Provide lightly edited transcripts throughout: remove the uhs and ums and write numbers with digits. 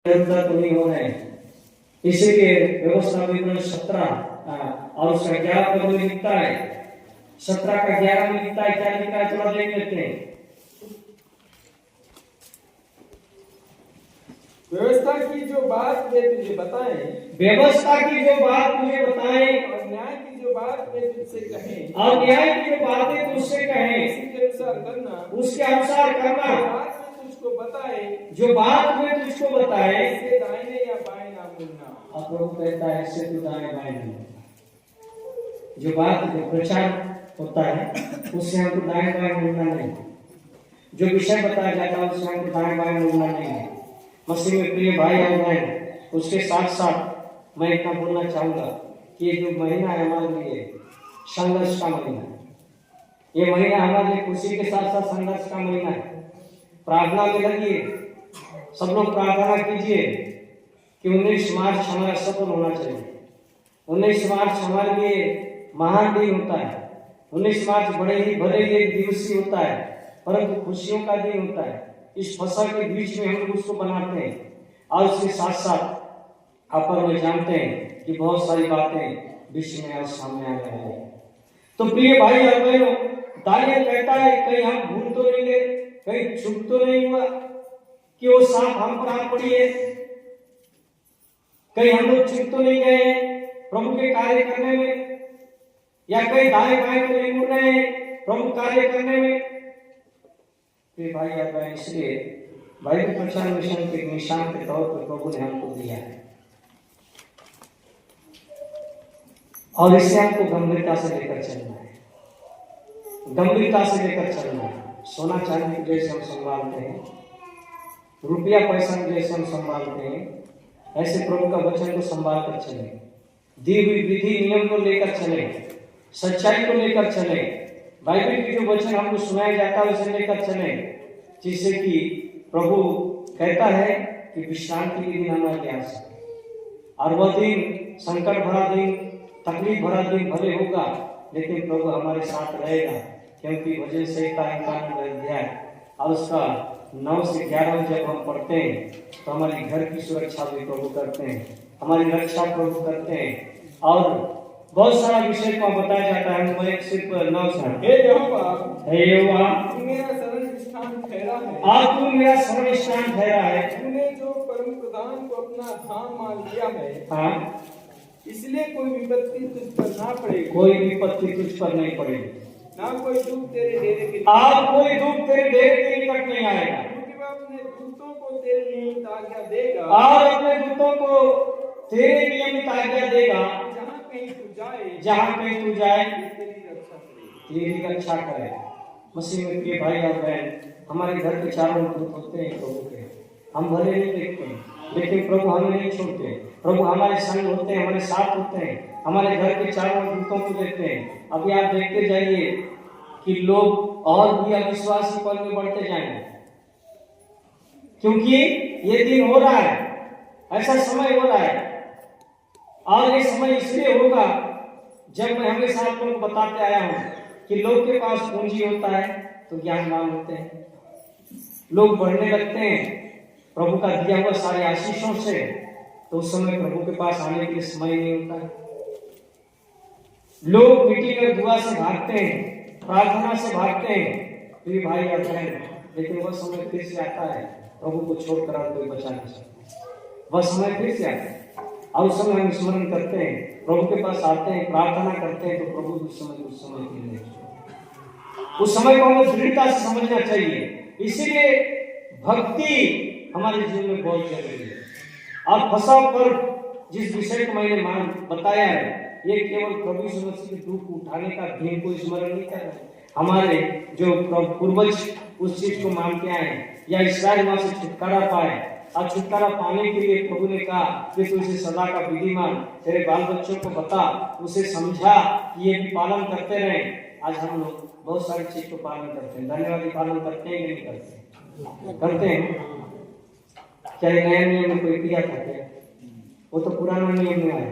तो नहीं हो रहे, इसीलिए व्यवस्था विवरण 17 और उसका 11 पद में लिखता है, 17 का 11 में लिखता है, क्या लिखता है थोड़ा देख लेते हैं। व्यवस्था की जो बात वे तुझे बताएं, व्यवस्था की जो बात तुझे बताएं, और न्याय की जो बात वे तुझसे कहें, और न्याय की जो बातें तुझसे कहें, उसके अनुसार करना, उसके अनुसार करना। बात में तुझको बताए, जो बात में तुझको बताए, इससे दाहिने या बाएं ना मुड़ना। और प्रभु कहता है इससे तू दाएं बाएं नहीं मुड़ना। जो बात जो प्रचार होता है उससे हमको दाएं बाएं मुड़ना नहीं, जो विषय बताया जाता है उससे हमको दाएं बाएं मुड़ना नहीं है। मसीह में प्रिय भाई और बहन, उसके साथ साथ मैं इतना बोलना चाहूंगा कि ये जो महीना है हमारे लिए संघर्ष का महीना है। ये महीना हमारे लिए खुशी के साथ साथ संघर्ष का महीना है। प्रार्थना में लगिए, सब लोग प्रार्थना कीजिए कि 19 मार्च हमारा सफल होना चाहिए। 19 मार्च हमारे लिए महान दिन होता है। 19 मार्च भले ही एक दिवसीय होता है, परंतु खुशियों का दिन होता है। इस फसल के बीच में हम लोग उसको बनाते हैं, और उसके साथ साथ अपन में जानते हैं कि बहुत सारी बातें विश्व में आज सामने आ रही है। तो प्रिय भाई और बहनों, दानियल कहता है कहीं हम भूल तो नहीं गए, कहीं चूक तो नहीं हुआ कि वो सांप हम पर आ पड़ी है, कहीं हम लोग चूक तो नहीं गए प्रभु के कार्य करने में, या कहीं दाएं बाएं तो नहीं मुड़ रहे हैं प्रभु कार्य करने में। भाई और बहन, इसलिए बाइबल प्रचार मिशन के निशान के तौर पर प्रभु ने हमको दिया है, और इसे हमको गंभीरता से लेकर चलना है, गंभीरता से लेकर चलना है। सोना चांदी जैसे हम संभालते हैं, रुपया पैसा जैसे हम संभालते हैं, ऐसे प्रभु का वचन को संभाल कर चले, दी हुई विधि नियम को लेकर चले, सच्चाई को लेकर चले, बाइबल की जो वचन हमको सुनाया जाता है उसे लेकर चले, जिससे कि प्रभु कहता है कि विश्रांति के दिन हमारे आ सके। और वह दिन संकट भरा दिन, तकलीफ भरा दिन भले होगा, लेकिन प्रभु हमारे साथ रहेगा, क्योंकि भजन संहिता 91 अध्याय और उसका 9 से 11 जब हम पढ़ते हैं तो हमारी घर की सुरक्षा भी प्रभु करते हैं, हमारी रक्षा प्रभु करते हैं, और बहुत सारा विषय को बताया जाता है। मैं सिर्फ 9 से हे यहोवा, तू मेरा शरण स्थान ठहरा है, आज तू मेरा शरण स्थान ठहरा है। तूने जो परम प्रधान को अपना धाम मान लिया है, हाँ, इसलिए कोई विपत्ति तुझ पर ना पड़ेगी, कोई विपत्ति तुझ पर नहीं पड़ेगी, ना कोई दुख तेरे डेरे के आज कोई दुख तेरे डेरे के निकट नहीं आएगा, क्योंकि वह अपने दूतों को तेरे नियमित आज्ञा देगा, और अपने दूतों को तेरे नियमित आज्ञा देगा, जहाँ कहीं तू जाए, जहाँ कहीं तू जाए तेरी रक्षा करे, तेरी रक्षा करे। मसीह में प्रिय भाई और बहन, हमारे घर के चारों दूत होते हैं प्रभु के, हम भले नहीं देखते हैं, लेकिन प्रभु हमें नहीं छोड़ते। प्रभु हमारे संग होते हैं, हमारे साथ होते हैं, हमारे घर के चारों दूतों को देखते हैं। अभी आप देखते जाइए कि लोग और भी अविश्वासी पल में बढ़ते जाएंगे, क्योंकि ये दिन हो रहा है, ऐसा समय हो रहा है, और ये समय इसलिए होगा जब मैं हमेशा आप लोगों को बताते आया हूं कि लोग के पास पूंजी होता है तो ज्ञानवान होते हैं, लोग बढ़ने लगते हैं प्रभु का दिया हुआ सारे आशीषों से, तो उस समय प्रभु के पास आने के लिए समय नहीं होता है। लोग मीटिंग और दुआ से भागते हैं, प्रार्थना से भागते हैं, प्रिय भाई और बहन, लेकिन वह समय फिर से आता है, प्रभु को छोड़कर और कोई बचा नहीं सकता। वह समय फिर से आता है, और उस समय हम स्मरण करते हैं, प्रभु के पास आते हैं, प्रार्थना करते हैं, तो प्रभु उस समय के लिए उस समय को हमें दृढ़ता से समझना चाहिए। इसीलिए भक्ति हमारे जीवन में बहुत जरूरी है। और फसह पर्व जिस विषय को मैंने बताया है, ये केवल प्रभु यीशु मसीह के दुख उठाने का दिन को स्मरण नहीं कर रहे, हमारे जो पूर्वज उस चीज को मानते आए या इस्राएल वहां से छुटकारा पाए, और छुटकारा पाने के लिए प्रभु ने कहा कि तू इसे सदा का विधि मान, तेरे बाल बच्चों को बता, उसे समझा कि ये भी पालन करते रहे। आज हम लोग बहुत सारी चीज को पालन करते हैं, धन्यवादी पालन करते हैं कि नहीं करते? करते हैं। क्या नया नियम में कोई किया था क्या? वो तो पुराना नियम में आया।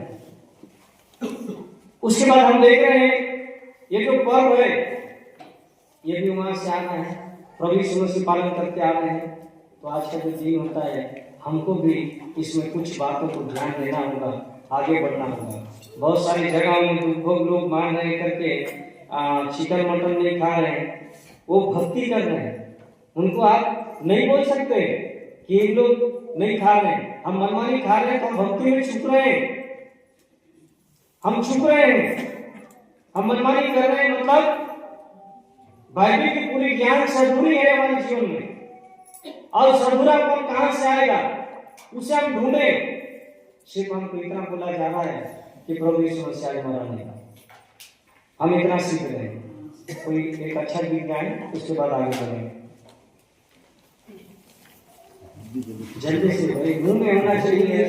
उसके बाद हम देख रहे हैं ये जो पर्व है ये भी वहां से आ रहे हैं, प्रभु यीशु मसीह पालन करते आ रहे हैं। तो आज का जो दिन होता है, हमको भी इसमें कुछ बातों को ध्यान देना होगा, आगे बढ़ना होगा। बहुत सारी जगहों में लोग मान रहे करके चिकन मटन नहीं खा रहे हैं, वो भक्ति कर रहे हैं। उनको आप नहीं बोल सकते कि इन लोग नहीं खा रहे हैं, हम मनमानी खा रहे हैं तो हम भक्ति में छुप रहे हैं, हम छुप रहे हैं, हम मनमानी कर रहे हैं। मतलब बाइबल की पूरी ज्ञान सदुरी है हमारे जीवन में, और सदुरापन कहां से आएगा उसे हम ढूंढे। सिर्फ हमको इतना बोला जा रहा है कि प्रभु यीशु मसीह मरा नहीं, हम इतना सीख रहे हैं। कोई एक अच्छा गीत गाएं, उसके बाद आगे बढ़ेंगे। जल्दी से भाई, मुंह में होना चाहिए।